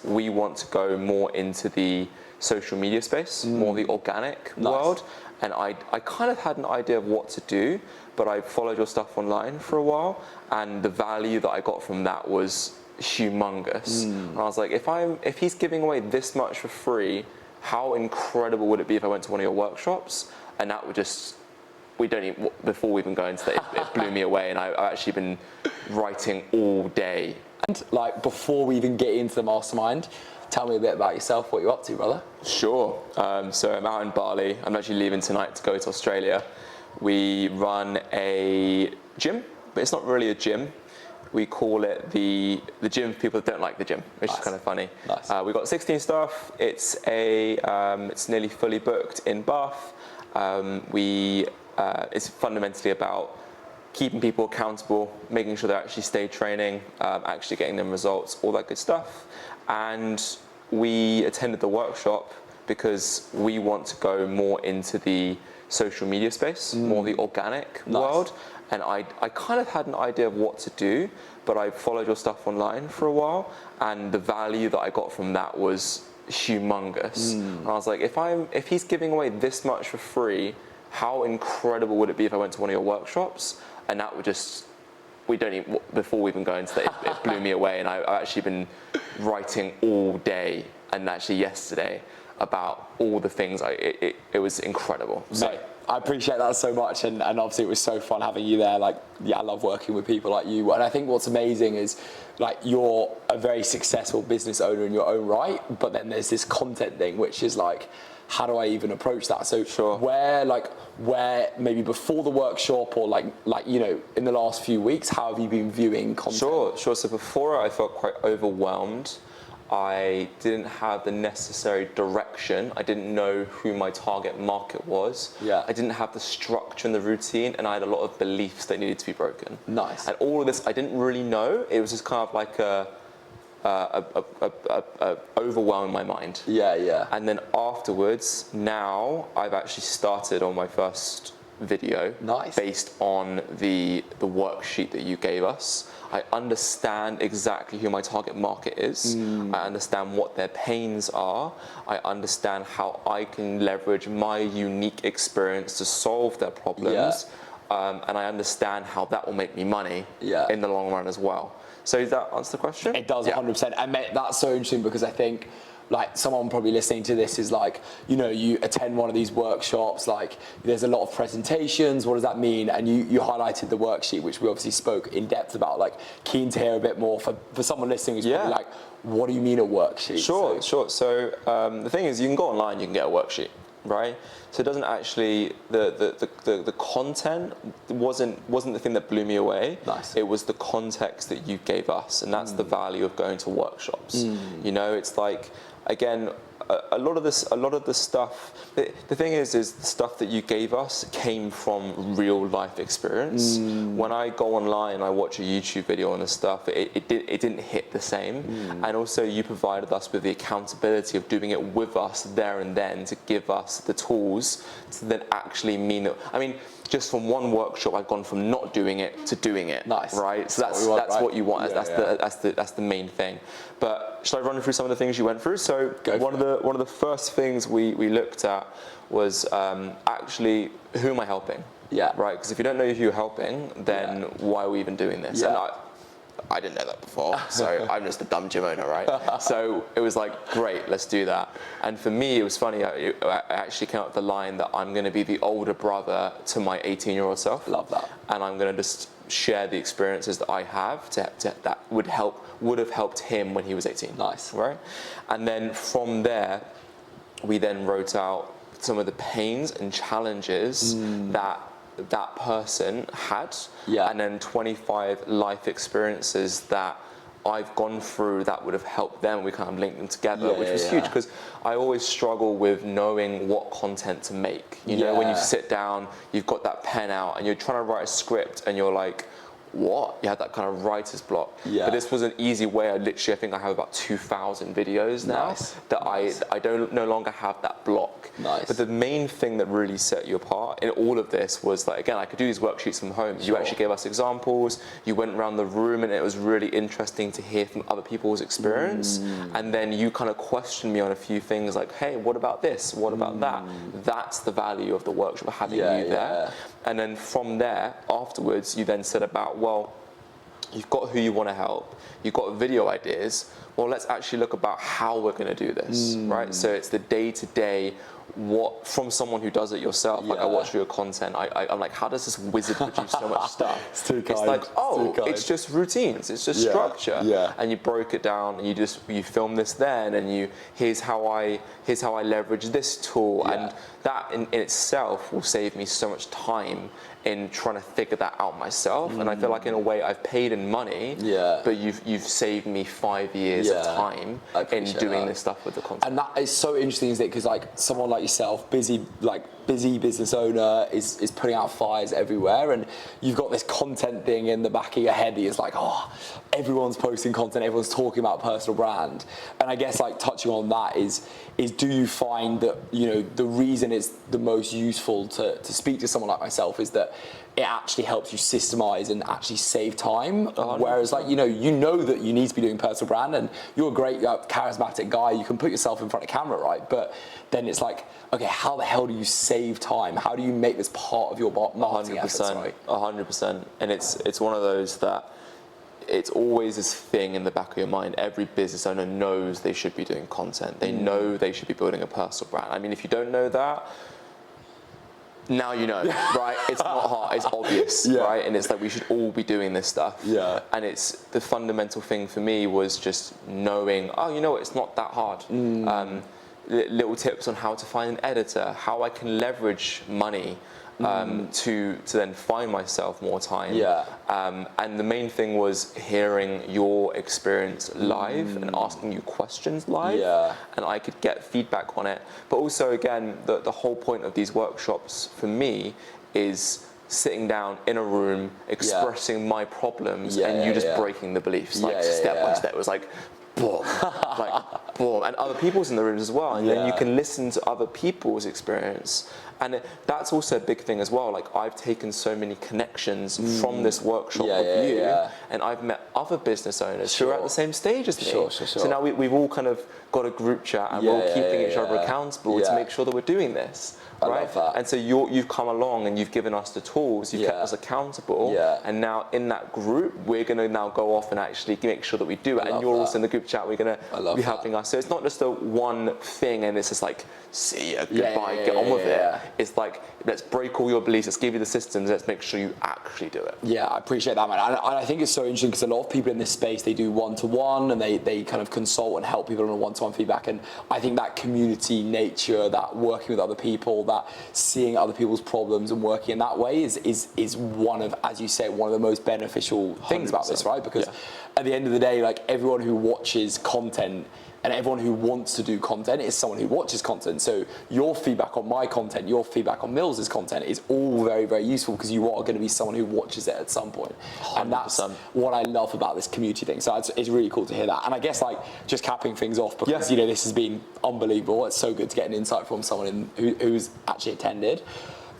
we want to go more into the social media space, more the organic world. And I kind of had an idea of what to do, but I followed your stuff online for a while, and the value that I got from that was humongous. And I was like, if he's giving away this much for free, how incredible would it be if I went to one of your workshops? And that would just, before we even go into that, it blew me away. And I've actually been writing all day. And like, before we even get into the mastermind, tell me a bit about yourself, what you're up to, brother. Sure. So I'm out in Bali. I'm actually leaving tonight to go to Australia. We run a gym, but it's not really a gym. We call it the gym for people that don't like the gym, which is kind of funny. Nice. We've got 16 staff. It's nearly fully booked in Bath. It's fundamentally about keeping people accountable, making sure they actually stay training, actually getting them results, all that good stuff. And we attended the workshop because we want to go more into the social media space, more the organic world. And I kind of had an idea of what to do, but I followed your stuff online for a while, and the value that I got from that was humongous. And I was like, if he's giving away this much for free, how incredible would it be if I went to one of your workshops? And that would just, before we even go into that, it blew me away. And I've actually been writing all day, and actually yesterday, about all the things. It was incredible. So. Mate, I appreciate that so much, and obviously it was so fun having you there. Like, yeah, I love working with people like you, and I think what's amazing is, like, you're a very successful business owner in your own right, but then there's this content thing, which is like, how do I even approach that? So sure. where maybe before the workshop, or like in the last few weeks, how have you been viewing content? Sure. So before, I felt quite overwhelmed. I didn't have the necessary direction. I didn't know who my target market was. Yeah. I didn't have the structure and the routine, and I had a lot of beliefs that needed to be broken. Nice. And all of this, I didn't really know. It was just kind of like a overwhelm in my mind. Yeah. And then afterwards, now I've actually started on my first video. Nice. Based on the worksheet that you gave us. I understand exactly who my target market is. I understand what their pains are. I understand how I can leverage my unique experience to solve their problems. And I understand how that will make me money in the long run as well. So does that answer the question? It does, 100%. And mate, that's so interesting, because I think, like, someone probably listening to this is like, you attend one of these workshops, like, there's a lot of presentations, what does that mean? And you highlighted the worksheet, which we obviously spoke in depth about. Like, keen to hear a bit more for someone listening who's probably like, what do you mean a worksheet? Sure. So the thing is, you can go online, you can get a worksheet, right? So it doesn't actually, the content wasn't the thing that blew me away. Nice. It was the context that you gave us, and that's the value of going to workshops. It's like, again, a lot of the stuff. The thing is the stuff that you gave us came from real life experience. When I go online and I watch a YouTube video on this stuff, it didn't hit the same. And also, you provided us with the accountability of doing it with us there and then, to give us the tools to then actually mean that. I mean, just from one workshop, I've gone from not doing it to doing it. Nice. Right. So that's what you want. That's the main thing. But should I run through some of the things you went through? So one of the first things we looked at was actually, who am I helping? Yeah. Right. Because if you don't know who you're helping, then why are we even doing this? Yeah. And I didn't know that before, so I'm just a dumb gym owner, right? So it was like, great, let's do that. And for me, it was funny. I actually came up with the line that I'm going to be the older brother to my 18-year-old self. Love that. And I'm going to just share the experiences that I have that would have helped him when he was 18. Nice. Right? And then from there, we then wrote out some of the pains and challenges that person had, and then 25 life experiences that I've gone through that would have helped them. We kind of linked them together, which was huge, because I always struggle with knowing what content to make. You know, when you sit down, you've got that pen out and you're trying to write a script, and you're like, what? You had that kind of writer's block. Yeah. But this was an easy way. I think I have about 2,000 videos now that I don't no longer have that block. Nice. But the main thing that really set you apart in all of this was that, again, I could do these worksheets from home. You actually gave us examples. You went around the room, and it was really interesting to hear from other people's experience. And then you kind of questioned me on a few things like, hey, what about this? What about that? That's the value of the workshop, having you there. And then from there, afterwards, you then said about, well, you've got who you want to help, you've got video ideas, well, let's actually look about how we're going to do this, right? So it's the day-to-day, what from someone who does it yourself. Like, I watch your content, I'm like, how does this wizard produce so much stuff? It's like, it's just routines, it's just structure. And you broke it down, and you film this then, and here's how I leverage this tool, and that in itself will save me so much time in trying to figure that out myself. And I feel like in a way I've paid in money, but you've saved me 5 years of time in doing this stuff with the content. And that is so interesting, isn't it? Because like someone like yourself, busy business owner, is putting out fires everywhere, and you've got this content thing in the back of your head that is like, oh, everyone's posting content, everyone's talking about personal brand. And I guess like touching on that is do you find that, you know, the reason it's the most useful to speak to someone like myself is that it actually helps you systemize and actually save time? 100%. Whereas like, you know that you need to be doing personal brand, and you're a great charismatic guy, you can put yourself in front of camera, right? But then it's like, okay, how the hell do you save time? How do you make this part of your marketing efforts, right? 100%. And it's one of those that it's always this thing in the back of your mind. Every business owner knows they should be doing content. They know they should be building a personal brand. I mean, if you don't know that, now you know, right? It's not hard, it's obvious, right? And it's like we should all be doing this stuff. And it's the fundamental thing for me was just knowing, oh, you know what, it's not that hard. Little tips on how to find an editor, how I can leverage money to then find myself more time. And the main thing was hearing your experience live and asking you questions live, and I could get feedback on it. But also, again, the whole point of these workshops for me is sitting down in a room, expressing my problems, and you just breaking the beliefs, step by step. It was like, boom, like boom, and other people's in the rooms as well, and then you can listen to other people's experience. And that's also a big thing as well. Like, I've taken so many connections from this workshop with you, and I've met other business owners who are at the same stage as me. So now we've all kind of got a group chat, and we're all keeping each other accountable to make sure that we're doing this. I love that. And so you've come along and you've given us the tools, you've kept us accountable, and now in that group, we're going to now go off and actually make sure that we do it. And you're also in the group chat, we're going to be helping us. So it's not just a one thing and it's just like, see ya, goodbye, get on with it. It's like, let's break all your beliefs, let's give you the systems, let's make sure you actually do it. Yeah, I appreciate that, man. And I think it's so interesting because a lot of people in this space, they do one-to-one and they kind of consult and help people on a one-to-one feedback. And I think that community nature, that working with other people, that seeing other people's problems and working in that way is one of, as you say, one of the most beneficial things 100%. About this, right? Because at the end of the day, like, everyone who watches content and everyone who wants to do content is someone who watches content. So your feedback on my content, your feedback on Mills's content is all very, very useful because you are going to be someone who watches it at some point. 100%. And that's what I love about this community thing. So it's really cool to hear that. And I guess, like, just capping things off, because you know, this has been unbelievable. It's so good to get an insight from someone who's actually attended.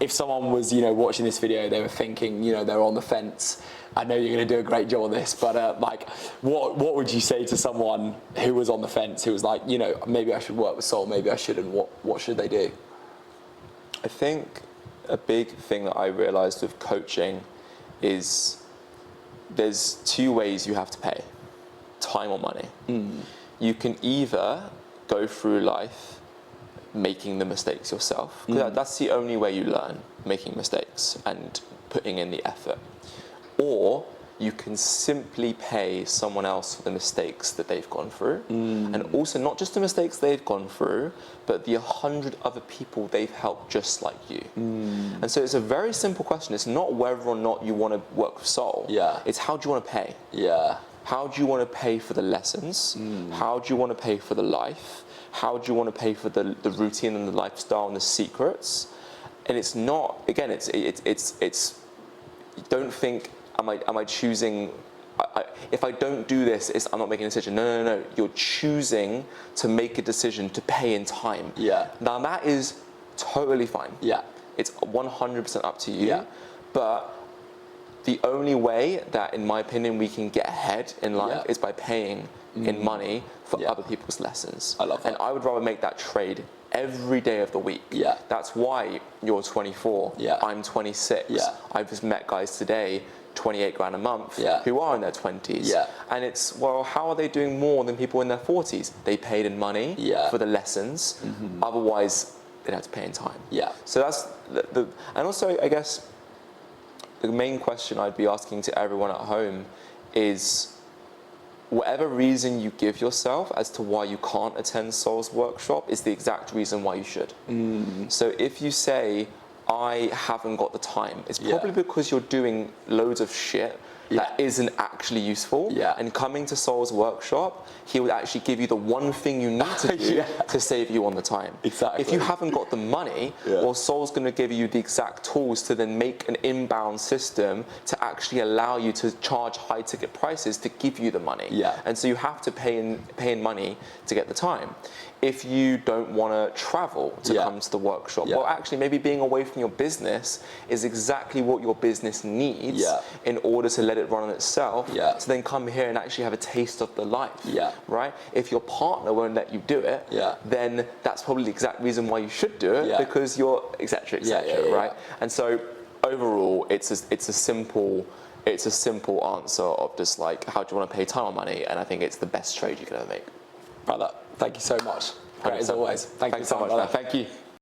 If someone was, you know, watching this video, they were thinking, you know, they're on the fence. I know you're going to do a great job on this, but like, what would you say to someone who was on the fence, who was like, you know, maybe I should work with Sol, maybe I shouldn't? What should they do? I think a big thing that I realized with coaching is there's two ways you have to pay: time or money. You can either go through life making the mistakes yourself, because that's the only way you learn, making mistakes and putting in the effort. Or you can simply pay someone else for the mistakes that they've gone through, and also not just the mistakes they've gone through, but the 100 other people they've helped just like you. And so it's a very simple question. It's not whether or not you want to work with Sol. It's how do you want to pay? How do you want to pay for the lessons? How do you want to pay for the life? How do you want to pay for the routine and the lifestyle and the secrets? And it's not, again, it's don't think am I choosing? If I don't do this, I'm not making a decision. No. You're choosing to make a decision to pay in time. Yeah. Now that is totally fine. Yeah. It's 100% up to you. Yeah. But the only way that, in my opinion, we can get ahead in life is by paying in money for other people's lessons. I love that. And I would rather make that trade every day of the week. Yeah. That's why you're 24. Yeah. I'm 26. Yeah. I've just met guys today, 28 grand a month, Yeah. who are in their 20s. Yeah. And it's, well, how are they doing more than people in their 40s? They paid in money for the lessons. Otherwise, they'd have to pay in time. Yeah. So that's and also, I guess, the main question I'd be asking to everyone at home is, whatever reason you give yourself as to why you can't attend Soul's workshop is the exact reason why you should. So if you say, I haven't got the time, it's probably because you're doing loads of shit that isn't actually useful. Yeah. And coming to Soul's workshop, he would actually give you the one thing you need to do to save you on the time. Exactly. If you haven't got the money, well, Soul's going to give you the exact tools to then make an inbound system to actually allow you to charge high ticket prices to give you the money. Yeah. And so you have to pay in money to get the time. If you don't want to travel to come to the workshop, well, actually, maybe being away from your business is exactly what your business needs in order to let it run on itself, to then come here and actually have a taste of the life, right? If your partner won't let you do it, then that's probably the exact reason why you should do it, because you're et cetera, right? And so overall, it's a simple answer of just like, how do you want to pay time or money? And I think it's the best trade you can ever make. Brother, thank you so much. Great as always. Thank you so much, man. Thank you.